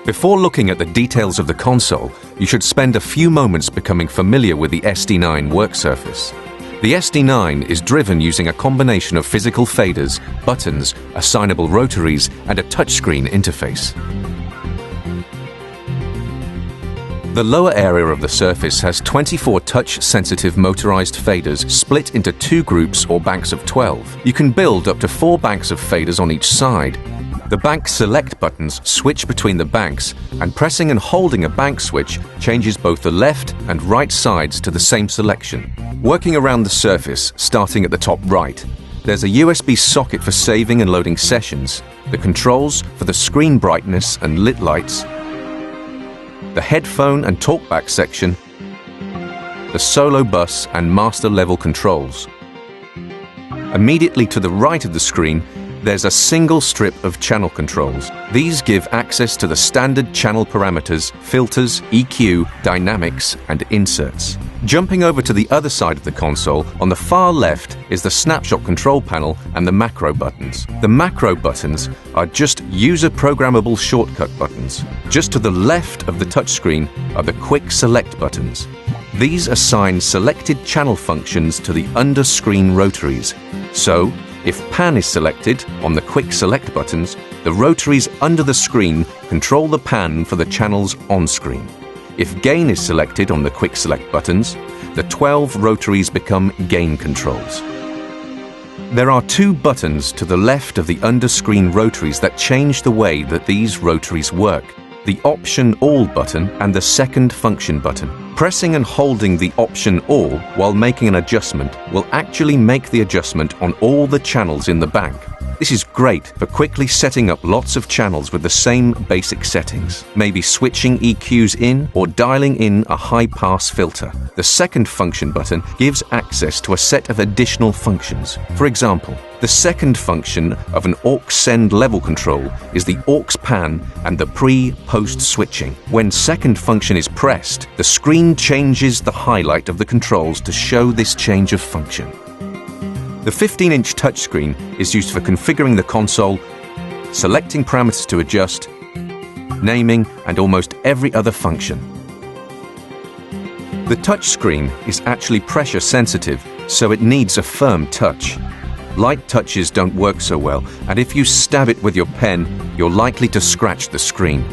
Before looking at the details of the console, you should spend a few moments becoming familiar with the SD9 work surface. The SD9 is driven using a combination of physical faders, buttons, assignable rotaries, and a touchscreen interface. The lower area of the surface has 24 touch-sensitive motorized faders split into 2 groups or banks of 12. You can build up to 4 banks of faders on each side. The bank select buttons switch between the banks, and pressing and holding a bank switch changes both the left and right sides to the same selection. Working around the surface, starting at the top right, there's a USB socket for saving and loading sessions, the controls for the screen brightness and lit lights, the headphone and talkback section, the solo bus and master level controls. Immediately to the right of the screen, there's a single strip of channel controls. These give access to the standard channel parameters, filters, EQ, dynamics, and inserts. Jumping over to the other side of the console, on the far left is the snapshot control panel and the macro buttons. The macro buttons are just user-programmable shortcut buttons. Just to the left of the touchscreen are the quick select buttons. These assign selected channel functions to the under-screen rotaries. So, if pan is selected on the quick select buttons, the rotaries under the screen control the pan for the channels on screen. If gain is selected on the quick select buttons, the 12 rotaries become gain controls. There are 2 buttons to the left of the under-screen rotaries that change the way that these rotaries work: the Option All button and the second function button. Pressing and holding the Option All while making an adjustment will actually make the adjustment on all the channels in the bank. This is great for quickly setting up lots of channels with the same basic settings, maybe switching EQs in or dialing in a high-pass filter. The second function button gives access to a set of additional functions. For example, the second function of an aux send level control is the aux pan and the pre-post switching. When second function is pressed, the screen changes the highlight of the controls to show this change of function. The 15-inch touchscreen is used for configuring the console, selecting parameters to adjust, naming, and almost every other function. The touchscreen is actually pressure sensitive, so it needs a firm touch. Light touches don't work so well, and if you stab it with your pen, you're likely to scratch the screen.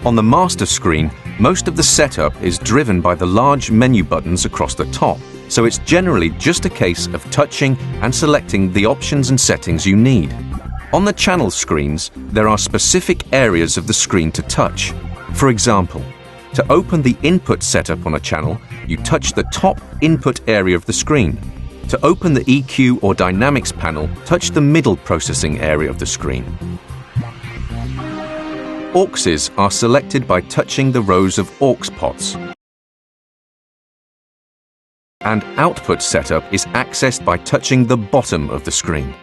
On the master screen, most of the setup is driven by the large menu buttons across the top, so it's generally just a case of touching and selecting the options and settings you need. On the channel screens, there are specific areas of the screen to touch. For example, to open the input setup on a channel, you touch the top input area of the screen. To open the EQ or dynamics panel, touch the middle processing area of the screen. Auxes are selected by touching the rows of aux pots. And output setup is accessed by touching the bottom of the screen.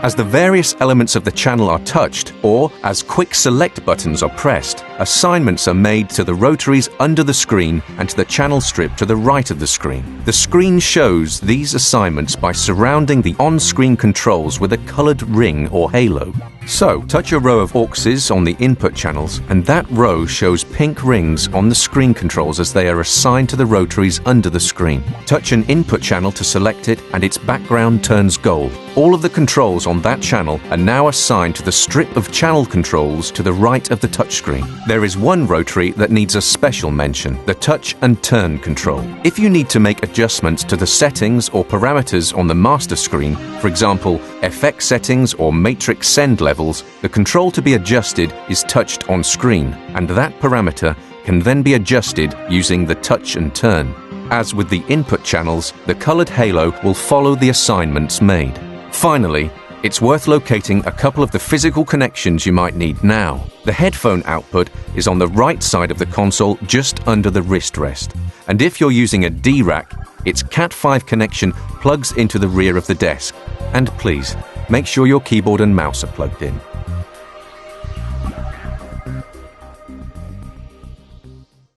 As the various elements of the channel are touched, or as quick select buttons are pressed, assignments are made to the rotaries under the screen and to the channel strip to the right of the screen. The screen shows these assignments by surrounding the on-screen controls with a colored ring or halo. So, touch a row of auxes on the input channels, and that row shows pink rings on the screen controls as they are assigned to the rotaries under the screen. Touch an input channel to select it, and its background turns gold. All of the controls on that channel are now assigned to the strip of channel controls to the right of the touchscreen. There is one rotary that needs a special mention, the touch and turn control. If you need to make adjustments to the settings or parameters on the master screen, for example, FX settings or matrix send levels, the control to be adjusted is touched on screen, and that parameter can then be adjusted using the touch and turn. As with the input channels, the colored halo will follow the assignments made. Finally, it's worth locating a couple of the physical connections you might need now. The headphone output is on the right side of the console just under the wrist rest. And if you're using a D-rack, its Cat5 connection plugs into the rear of the desk. And please, make sure your keyboard and mouse are plugged in.